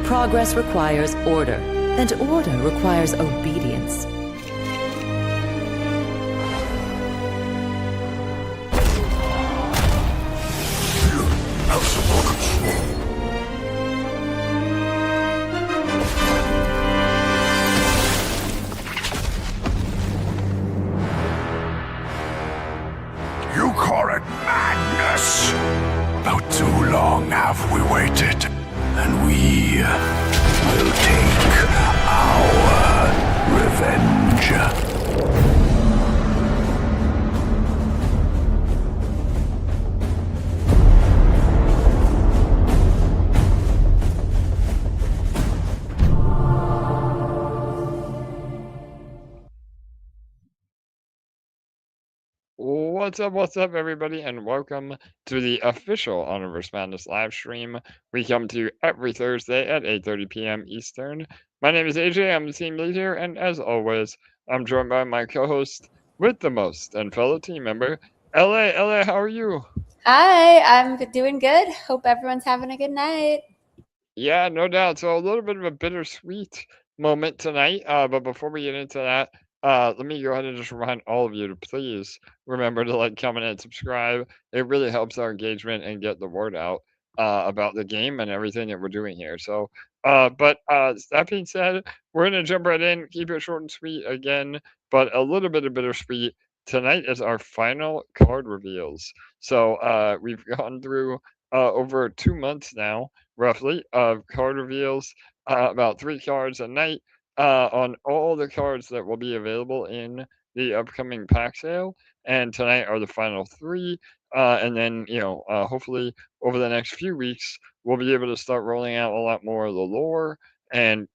Progress requires order, and order requires obedience. Have some more control. You call it madness? About too long have we waited, and we will take our revenge. What's up, everybody, and welcome to the official Universe Madness live stream. We come to you every Thursday at 8:30 p.m. Eastern. My name is AJ, I'm the team leader, and as always, I'm joined by my co-host with the most and fellow team member, LA. LA, how are you? Hi, I'm doing good. Hope everyone's having a good night. Yeah, no doubt. So a little bit of a bittersweet moment tonight. But before we get into that, let me go ahead and just remind all of you to please remember to like, comment, and subscribe. It really helps our engagement and get the word out about the game and everything that we're doing here. So, that being said, we're gonna jump right in. Keep it short and sweet again, but a little bit of bittersweet. Tonight is our final card reveals. So we've gone through over 2 months now roughly, of card reveals, about 3 cards a night on all the cards that will be available in the upcoming pack sale. And tonight are the final 3. And then, hopefully over the next few weeks, we'll be able to start rolling out a lot more of the lore and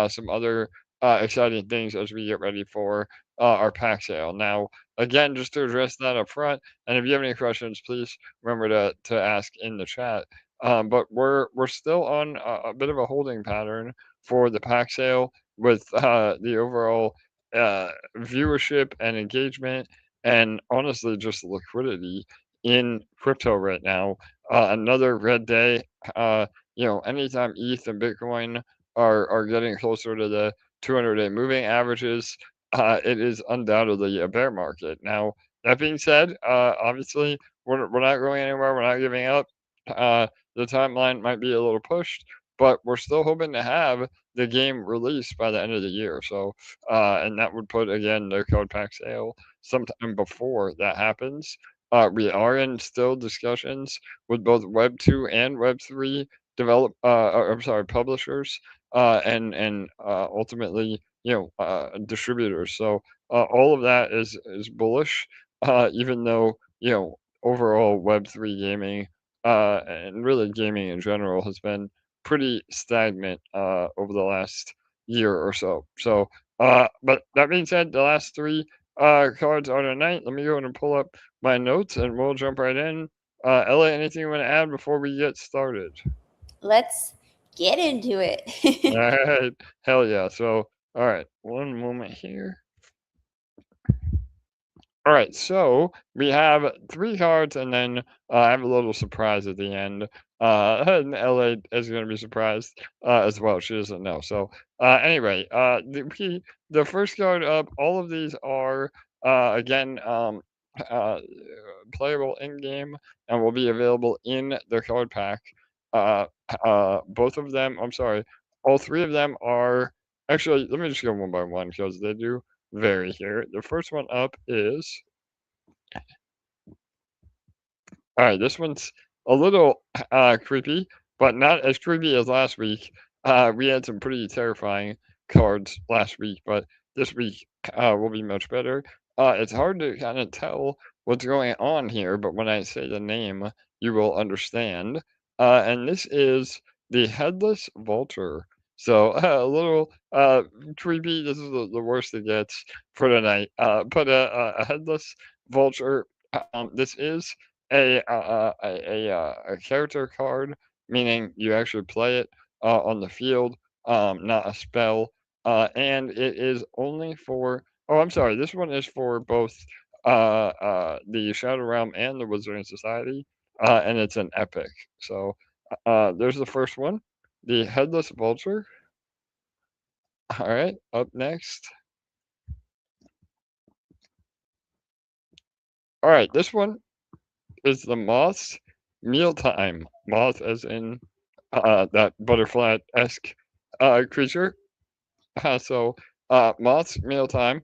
some other exciting things as we get ready for our pack sale. Now, again, just to address that up front, and if you have any questions, please remember to ask in the chat. But we're still on a bit of a holding pattern for the pack sale with the overall viewership and engagement, and honestly just liquidity in crypto right now. Another red day. Anytime ETH and Bitcoin are getting closer to the 200-day moving averages, it is undoubtedly a bear market. Now, that being said, obviously we're not going anywhere. We're not giving up. The timeline might be a little pushed, but we're still hoping to have the game released by the end of the year. So, and that would put again the code pack sale sometime before that happens. We are in still discussions with both Web 2 and Web 3 publishers, and ultimately, distributors. So all of that is bullish, even though overall Web 3 gaming and really gaming in general has been pretty stagnant over the last year or so. So, but that being said, the last 3 cards are tonight. Let me go ahead and pull up my notes and we'll jump right in. Ella, anything you want to add before we get started? Let's get into it. All right, hell yeah. So, all right, one moment here. All right, so we have 3 cards, and then I have a little surprise at the end. And LA is going to be surprised as well. She doesn't know. So anyway, the first card up. All of these are again uh, playable in game and will be available in the card pack. Uh, both of them. I'm sorry. All 3 of them are actually. Let me just go one by one because they do vary here. The first one up is all right. This one's a little creepy, but not as creepy as last week. We had some pretty terrifying cards last week, but this week will be much better. It's hard to kind of tell what's going on here, but when I say the name, you will understand. And this is the Headless Vulture. So a little creepy. This is the worst it gets for tonight. But a Headless Vulture. This is a character card, meaning you actually play it on the field, not a spell. And it is only for. Oh, I'm sorry. This one is for both the Shadow Realm and the Wizarding Society, and it's an epic. So there's the first one. the Headless Vulture. All right, up next. All right, this one is the Moth's Mealtime. Moth as in that butterfly-esque creature. Moth's Mealtime.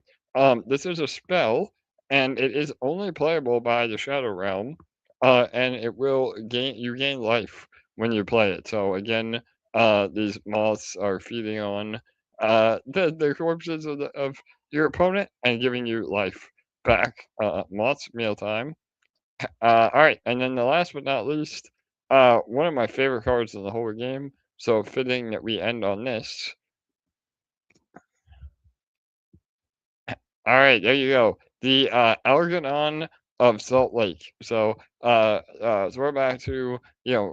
This is a spell, and it is only playable by the Shadow Realm, and it will gain life when you play it. So again, these moths are feeding on the corpses of your opponent and giving you life back. Moth's Mealtime. All right, and then the last but not least, one of my favorite cards in the whole game. So fitting that we end on this. All right, there you go. The Algernon of Salt Lake. So we're back to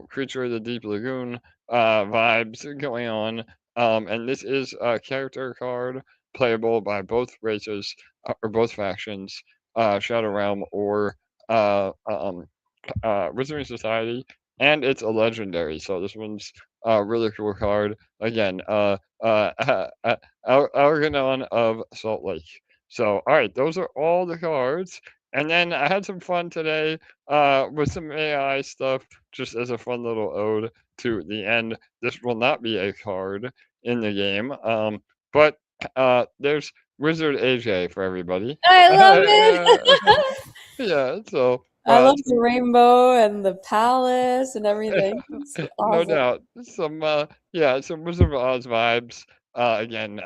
creature of the deep lagoon vibes going on. And this is a character card playable by both races or both factions, Shadow Realm or uh, um, Wizarding Society, and it's a legendary. So this one's a really cool card. Again, Algernon of Salt Lake. So, all right, those are all the cards. And then I had some fun today with some AI stuff, just as a fun little ode to the end. This will not be a card in the game, but there's Wizard AJ for everybody. I love Yeah, it. yeah. So, I love the rainbow and the palace and everything. It's no awesome. doubt. Some Wizard of Oz vibes. Again,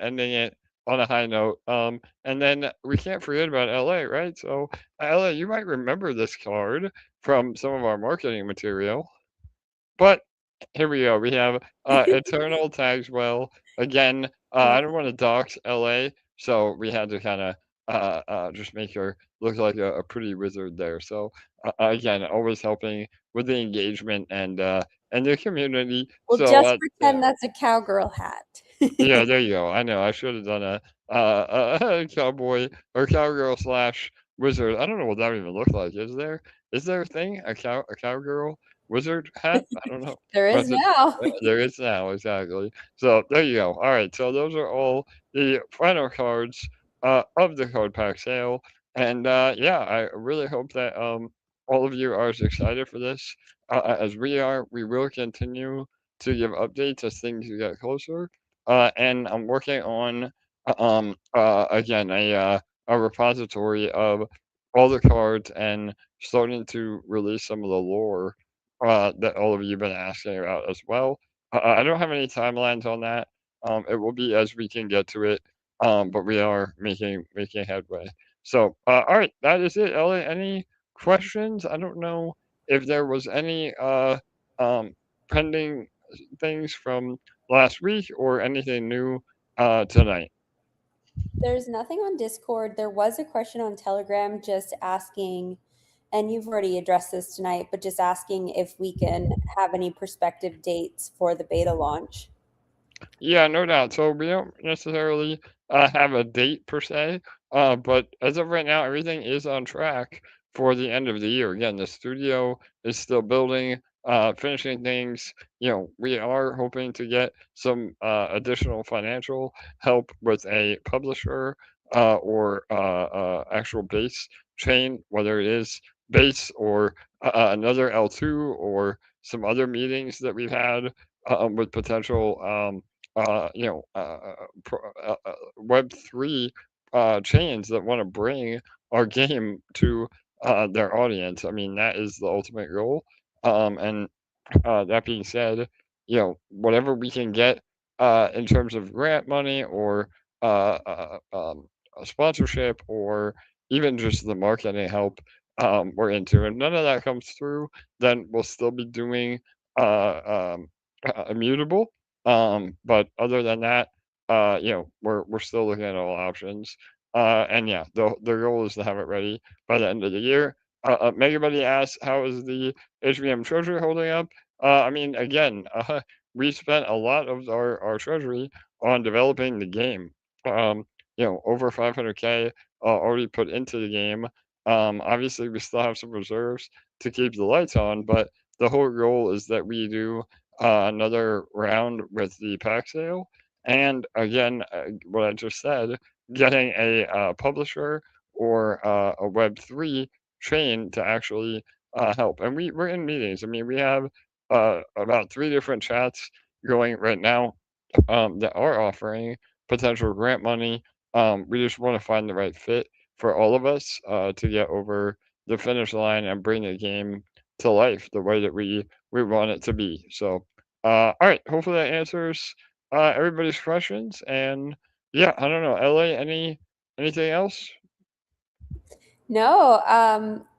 ending it on a high note. And then we can't forget about LA, right? So, LA, you might remember this card from some of our marketing material. But here we go. We have Eternal Tagswell. Again, I don't want to dox LA, so we had to kind of just make her look like a pretty wizard there. So again, always helping with the engagement and the community. Well, So just yeah. pretend that's a cowgirl hat. Yeah, there you go. I know. I should have done a cowboy or cowgirl slash wizard. I don't know what that even looks like. Is there a thing a cowgirl wizard hat? I don't know. There is But now. there is now exactly. So there you go. All right. So those are all the final cards of the card pack sale, and yeah, I really hope that all of you are as excited for this as we are. We will continue to give updates as things get closer and I'm working on again a repository of all the cards and starting to release some of the lore that all of you have been asking about as well. I don't have any timelines on that. It will be as we can get to it, but we are making headway. So, all right, that is it. Ellie, any questions? I don't know if there was any um, pending things from last week or anything new tonight. There's nothing on Discord. There was a question on Telegram just asking, and you've already addressed this tonight, but just asking if we can have any prospective dates for the beta launch. Yeah, no doubt. So we don't necessarily have a date per se, but as of right now, everything is on track for the end of the year. Again, the studio is still building, finishing things. We are hoping to get some additional financial help with a publisher or actual base chain, whether it is base or another L2 or some other meetings that we've had with potential. Web3 chains that want to bring our game to their audience. I mean, that is the ultimate goal. And that being said, whatever we can get in terms of grant money or a sponsorship or even just the marketing help, we're into. And none of that comes through, then we'll still be doing Immutable. But other than that, we're still looking at all options. And yeah, the goal is to have it ready by the end of the year. Mega Buddy asks, how is the HBM treasury holding up? I mean, again, we spent a lot of our treasury on developing the game. Um, over 500K already put into the game. Obviously, we still have some reserves to keep the lights on, but the whole goal is that we do another round with the pack sale. And again, what I just said, getting a publisher or a Web3 chain to actually help. And we're in meetings. I mean, we have about 3 different chats going right now that are offering potential grant money. We just want to find the right fit for all of us to get over the finish line and bring the game to life the way that we want it to be. So, all right, hopefully that answers everybody's questions. And yeah, I don't know, LA, anything else? No,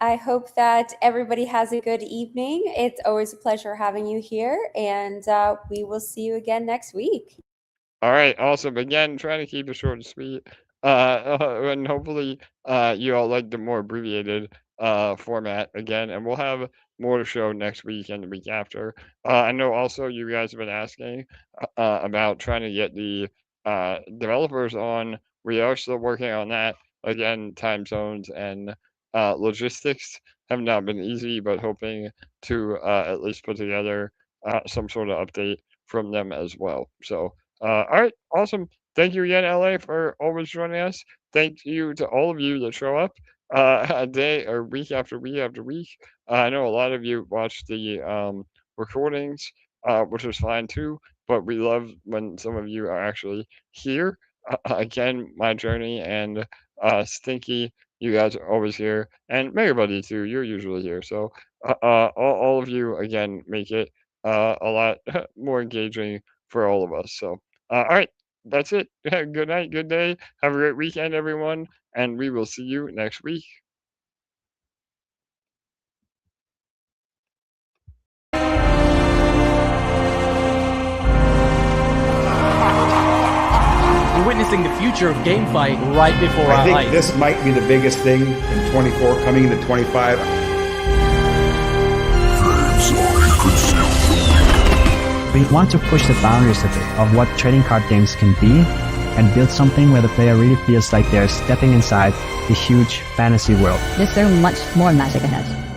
I hope that everybody has a good evening. It's always a pleasure having you here, and we will see you again next week. All right, awesome. Again, trying to keep it short and sweet. And hopefully, you all like the more abbreviated format again, and we'll have more to show next week and the week after. I know also you guys have been asking about trying to get the developers on. We are still working on that. Again, time zones and logistics have not been easy, but hoping to at least put together some sort of update from them as well. So. All right, awesome. Thank you again, LA, for always joining us. Thank you to all of you that show up a day or week after week after week. I know a lot of you watch the recordings, which is fine too, but we love when some of you are actually here. Again, my journey and Stinky, you guys are always here, and Megabuddy too. You're usually here, so all of you again make it a lot more engaging for all of us. So. All right, that's it. Good night, good day. Have a great weekend, everyone, and we will see you next week. We're witnessing the future of GameFi right before our I think eyes. this might be the biggest thing in 24 coming into 25. We want to push the boundaries of what trading card games can be and build something where the player really feels like they're stepping inside the huge fantasy world. There's so much more magic ahead.